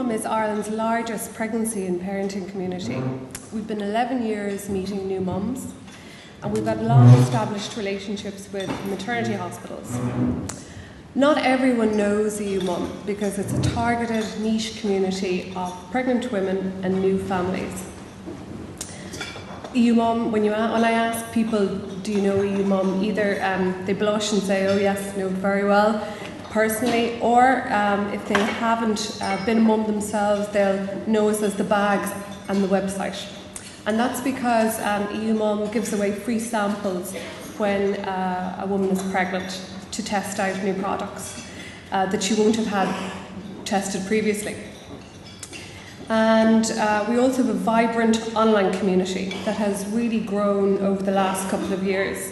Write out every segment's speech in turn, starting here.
Eumom is Ireland's largest pregnancy and parenting community. We've been 11 years meeting new mums, and we've had long-established relationships with maternity hospitals. Not everyone knows Eumom because it's a targeted niche community of pregnant women and new families. Eumom, when I ask people, do you know Eumom, either they blush and say, oh yes, know it very well, personally, or if they haven't been a mum themselves, they'll know us as the bags and the website. And that's because Eumom gives away free samples when a woman is pregnant to test out new products that she won't have had tested previously. And we also have a vibrant online community that has really grown over the last couple of years.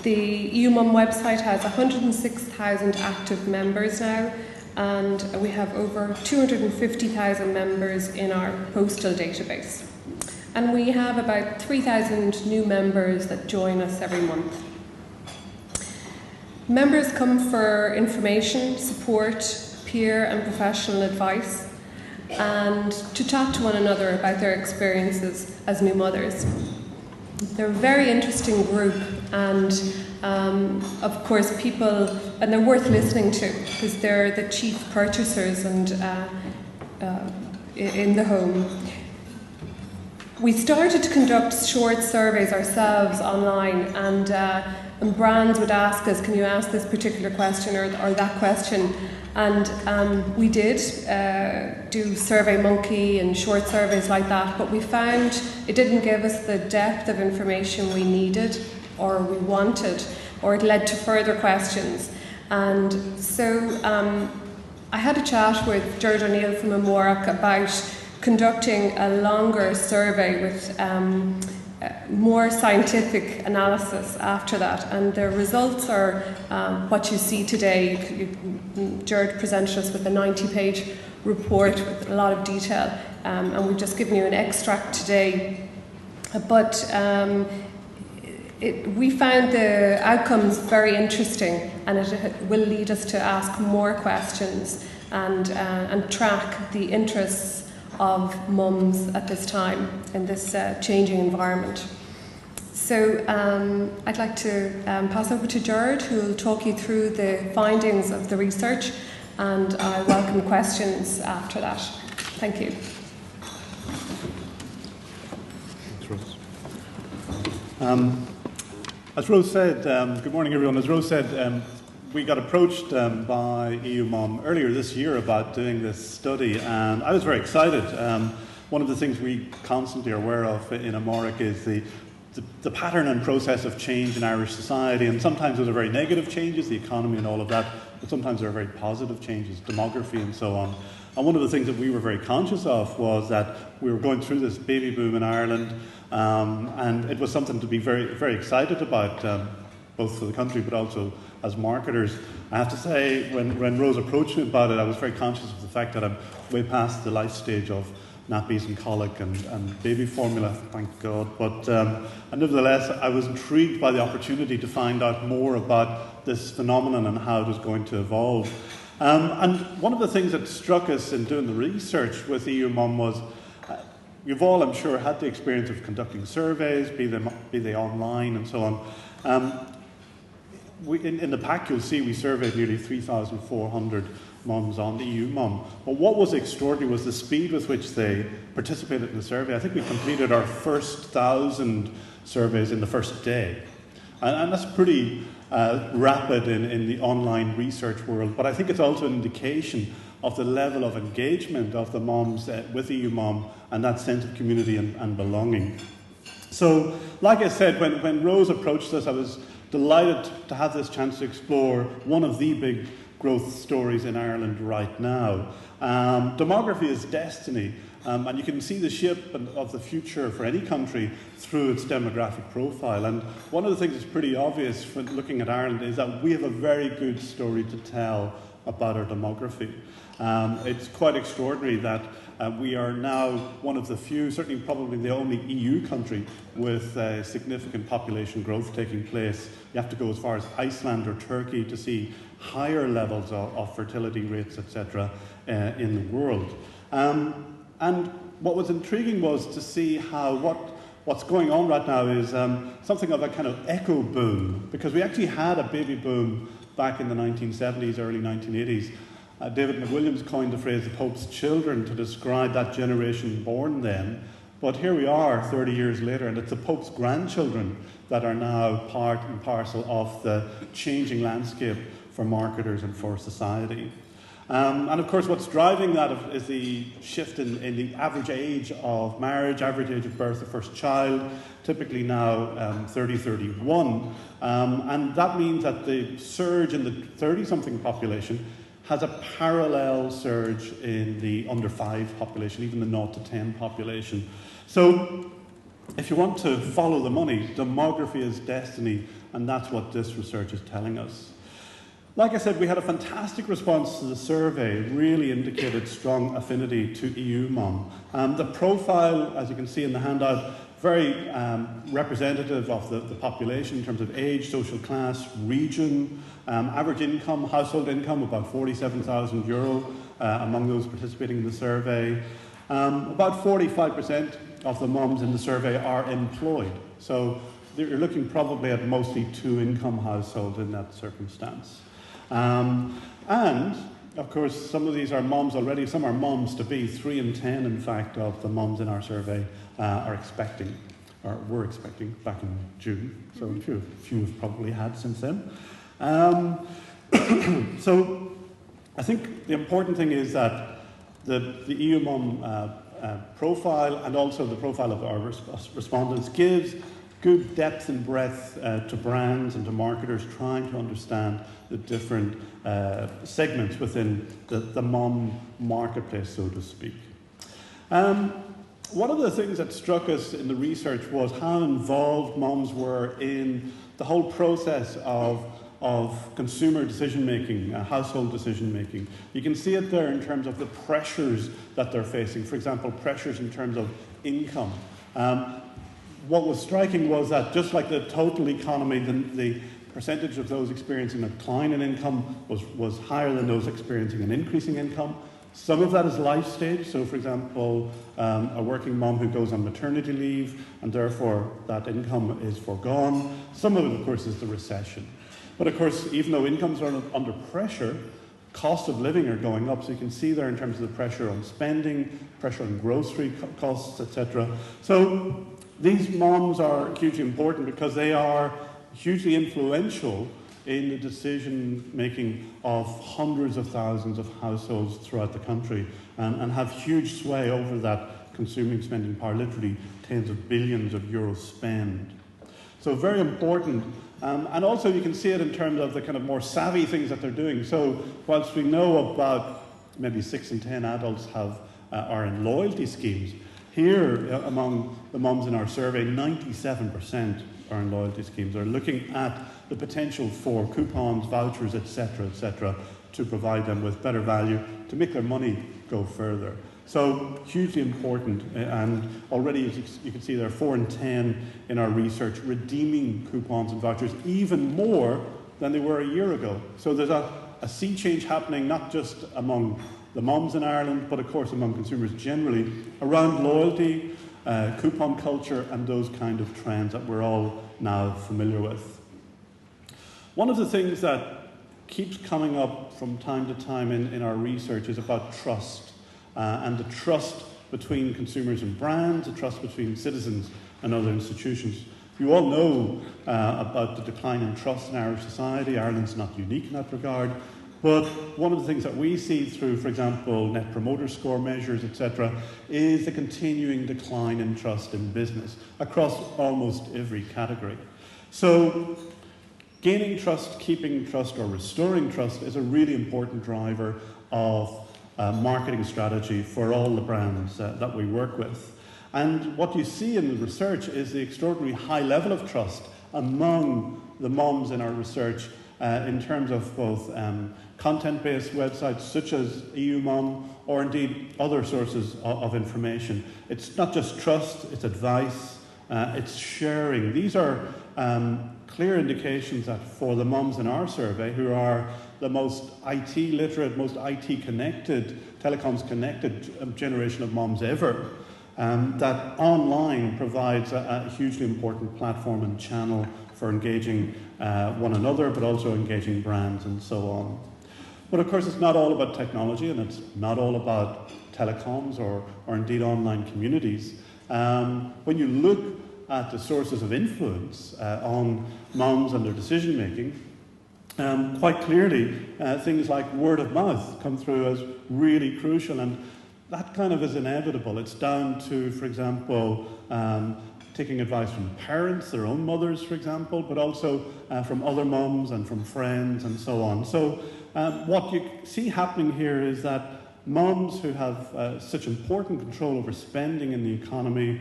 The Eumom website has 106,000 active members now, and we have over 250,000 members in our postal database. And we have about 3,000 new members that join us every month. Members come for information, support, peer and professional advice, and to talk to one another about their experiences as new mothers. They're a very interesting group, and of course people, and they're worth listening to because they're the chief purchasers and in the home. We started to conduct short surveys ourselves online, and brands would ask us, can you ask this particular question or that question? And we did do SurveyMonkey and short surveys like that, but we found it didn't give us the depth of information we needed or we wanted, or it led to further questions. And so I had a chat with Gerard O'Neill from Amárach about conducting a longer survey with more scientific analysis after that, and the results are what you see today. Gerard presented us with a 90-page report with a lot of detail, and we've just given you an extract today. But we found the outcomes very interesting, and it will lead us to ask more questions and track the interests of mums at this time in this changing environment. So I'd like to pass over to Gerard, who will talk you through the findings of the research, and I welcome questions after that. Thank you. Thanks, Rose. As Rose said, good morning everyone. As Rose said, we got approached by Eumom earlier this year about doing this study, and I was very excited. One of the things we constantly are aware of in Amárach is the pattern and process of change in Irish society, and sometimes those are very negative changes, the economy and all of that, but sometimes there are very positive changes, demography and so on. And one of the things that we were very conscious of was that we were going through this baby boom in Ireland, and it was something to be very, very excited about, both for the country but also as marketers. I have to say, when Rose approached me about it, I was very conscious of the fact that I'm way past the life stage of nappies and colic and baby formula, thank God. But nevertheless, I was intrigued by the opportunity to find out more about this phenomenon and how it was going to evolve. And one of the things that struck us in doing the research with Eumom was, you've all, I'm sure, had the experience of conducting surveys, be they online and so on. In the pack, you'll see we surveyed nearly 3,400 mums on the Eumom. But what was extraordinary was the speed with which they participated in the survey. I think we completed our first 1,000 surveys in the first day. And that's pretty rapid in the online research world. But I think it's also an indication of the level of engagement of the mums with Eumom and that sense of community and belonging. So, like I said, when Rose approached us, I was delighted to have this chance to explore one of the big growth stories in Ireland right now. Demography is destiny, and you can see the shape of the future for any country through its demographic profile. And one of the things that's pretty obvious when looking at Ireland is that we have a very good story to tell about our demography. It's quite extraordinary that we are now one of the few, certainly probably the only EU country with significant population growth taking place. You have to go as far as Iceland or Turkey to see higher levels of fertility rates, etc., in the world. And what was intriguing was to see how what's going on right now is something of a kind of echo boom, because we actually had a baby boom back in the 1970s, early 1980s. David McWilliams coined the phrase the Pope's children to describe that generation born then. But here we are 30 years later, and it's the Pope's grandchildren that are now part and parcel of the changing landscape for marketers and for society. And of course, what's driving that is the shift in the average age of marriage, average age of birth of first child, typically now 30, 31. And that means that the surge in the 30-something population has a parallel surge in the under 5 population, even the 0 to 10 population. So if you want to follow the money, demography is destiny, and that's what this research is telling us. Like I said, we had a fantastic response to the survey. It really indicated strong affinity to Eumom. The profile, as you can see in the handout, very representative of the population in terms of age, social class, region, average income, household income, about €47,000 among those participating in the survey. About 45% of the mums in the survey are employed. So you're looking probably at mostly 2-income households in that circumstance. And, of course, some of these are mums already, some are mums to be. 3 in 10, in fact, of the mums in our survey are expecting, or were expecting back in June. So a few have probably had since then. So I think the important thing is that the Eumom profile and also the profile of our respondents gives good depth and breadth to brands and to marketers trying to understand the different segments within the mom marketplace, so to speak. One of the things that struck us in the research was how involved moms were in the whole process of consumer decision-making, household decision-making. You can see it there in terms of the pressures that they're facing. For example, pressures in terms of income. What was striking was that just like the total economy, the percentage of those experiencing a decline in income was higher than those experiencing an increasing income. Some of that is life stage. So, for example, a working mom who goes on maternity leave and therefore that income is foregone. Some of it, of course, is the recession. But, of course, even though incomes are under pressure, costs of living are going up. So you can see there in terms of the pressure on spending, pressure on grocery costs, etc. So these moms are hugely important because they are hugely influential in the decision-making of hundreds of thousands of households throughout the country and have huge sway over that consuming spending power, literally tens of billions of euros spend. So very important. And also you can see it in terms of the kind of more savvy things that they're doing. So whilst we know about maybe 6 in 10 adults are in loyalty schemes, here among the mums in our survey, 97% are in loyalty schemes. They're looking at the potential for coupons, vouchers, etc., to provide them with better value, to make their money go further. So hugely important, and already as you can see there, 4 in 10 in our research redeeming coupons and vouchers, even more than they were a year ago. So there's a sea change happening, not just among the mums in Ireland, but of course among consumers generally, around loyalty, coupon culture, and those kind of trends that we're all now familiar with. One of the things that keeps coming up from time to time in our research is about trust. And the trust between consumers and brands, the trust between citizens and other institutions. You all know about the decline in trust in Irish society. Ireland's not unique in that regard. But one of the things that we see through, for example, Net Promoter Score measures, etc., is the continuing decline in trust in business across almost every category. So gaining trust, keeping trust, or restoring trust is a really important driver of marketing strategy for all the brands that we work with. And what you see in the research is the extraordinary high level of trust among the moms in our research in terms of both content-based websites such as Eumom or indeed other sources of information. It's not just trust, it's advice, it's sharing. These are clear indications that for the moms in our survey, who are the most IT literate, most IT connected telecoms connected generation of moms ever, that online provides a hugely important platform and channel for engaging one another, but also engaging brands and so on. But of course, it's not all about technology, and it's not all about telecoms or indeed online communities. When you look at the sources of influence on moms and their decision making, quite clearly things like word of mouth come through as really crucial, and that kind of is inevitable. It's down to, for example, taking advice from parents, their own mothers, for example, but also from other mums and from friends and so on. So what you see happening here is that mums who have such important control over spending in the economy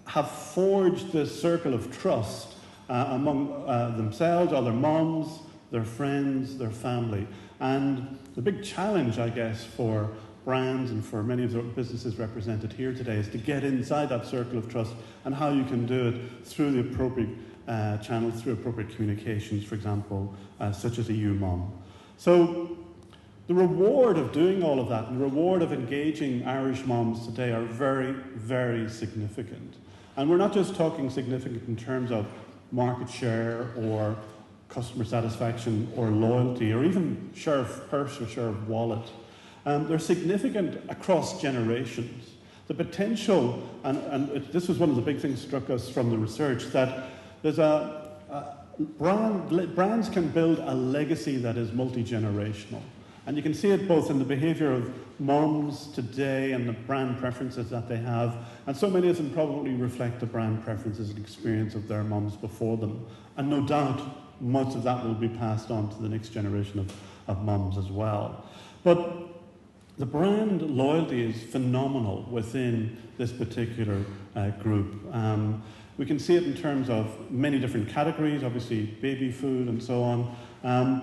have forged this circle of trust among themselves, other mums, their friends, their family. And the big challenge, I guess, for brands and for many of the businesses represented here today is to get inside that circle of trust, and how you can do it through the appropriate channels, through appropriate communications, for example, such as a Eumom. So the reward of doing all of that, and the reward of engaging Irish moms today are very, very significant. And we're not just talking significant in terms of market share or customer satisfaction or loyalty or even share of purse or share of wallet. They're significant across generations. The potential, and this was one of the big things struck us from the research, that there's brands can build a legacy that is multi-generational. And you can see it both in the behaviour of moms today and the brand preferences that they have. And so many of them probably reflect the brand preferences and experience of their moms before them. And no doubt, much of that will be passed on to the next generation of moms as well. But the brand loyalty is phenomenal within this particular group. We can see it in terms of many different categories, obviously baby food and so on.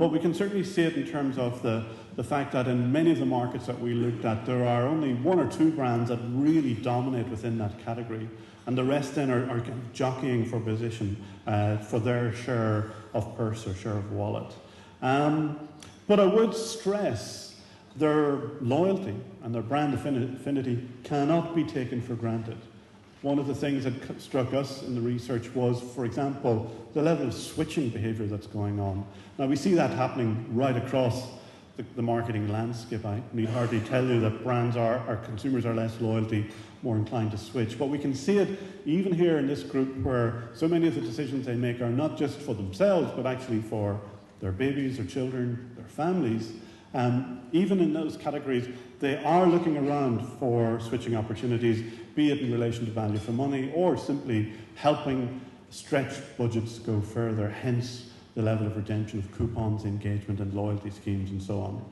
But we can certainly see it in terms of the fact that in many of the markets that we looked at, there are only one or two brands that really dominate within that category. And the rest then are kind of jockeying for position for their share of purse or share of wallet. But I would stress their loyalty and their brand affinity cannot be taken for granted. One of the things that struck us in the research was, for example, the level of switching behaviour that's going on. Now, we see that happening right across the marketing landscape. I need hardly tell you that our consumers are less loyalty, more inclined to switch. But we can see it even here in this group, where so many of the decisions they make are not just for themselves, but actually for their babies, their children, their families. Even in those categories, they are looking around for switching opportunities, be it in relation to value for money or simply helping stretch budgets go further, hence the level of redemption of coupons, engagement and loyalty schemes and so on.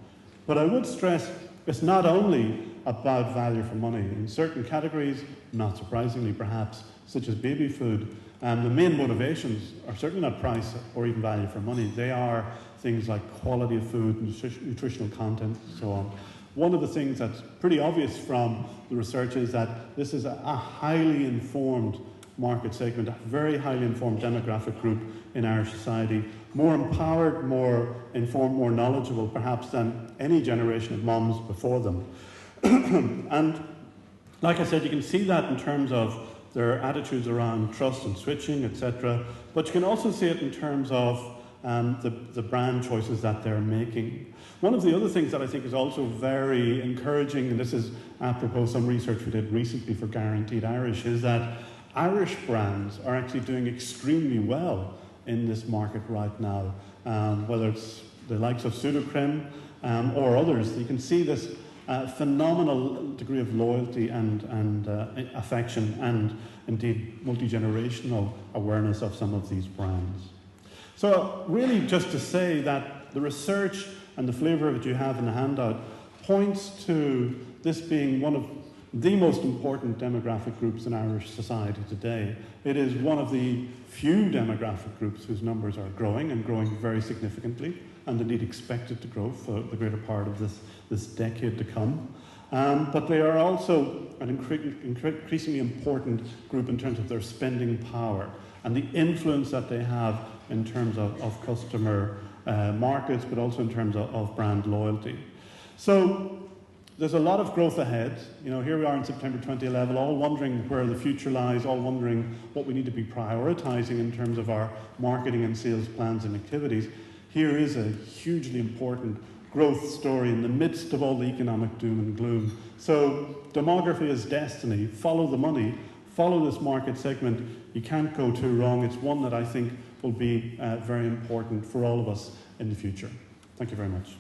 But I would stress it's not only about value for money. In certain categories, not surprisingly perhaps, such as baby food, the main motivations are certainly not price or even value for money. They are things like quality of food, nutritional content, and so on. One of the things that's pretty obvious from the research is that this is a highly informed market segment, a very highly informed demographic group in Irish society, more empowered, more informed, more knowledgeable perhaps than any generation of moms before them. And like I said, you can see that in terms of their attitudes around trust and switching, etc. But you can also see it in terms of the brand choices that they're making. One of the other things that I think is also very encouraging, and this is apropos some research we did recently for Guaranteed Irish, is that Irish brands are actually doing extremely well in this market right now, whether it's the likes of Sudocrem or others. You can see this phenomenal degree of loyalty and affection and indeed multi-generational awareness of some of these brands. So really just to say that the research and the flavour of it you have in the handout points to this being one of the most important demographic groups in Irish society today. It is one of the few demographic groups whose numbers are growing and growing very significantly, and indeed expected to grow for the greater part of this decade to come. But they are also an increasingly important group in terms of their spending power and the influence that they have in terms of customer markets, but also in terms of brand loyalty. So there's a lot of growth ahead. You know, here we are in September 2011, all wondering where the future lies, all wondering what we need to be prioritising in terms of our marketing and sales plans and activities. Here is a hugely important growth story in the midst of all the economic doom and gloom. So demography is destiny. Follow the money. Follow this market segment. You can't go too wrong. It's one that I think will be very important for all of us in the future. Thank you very much.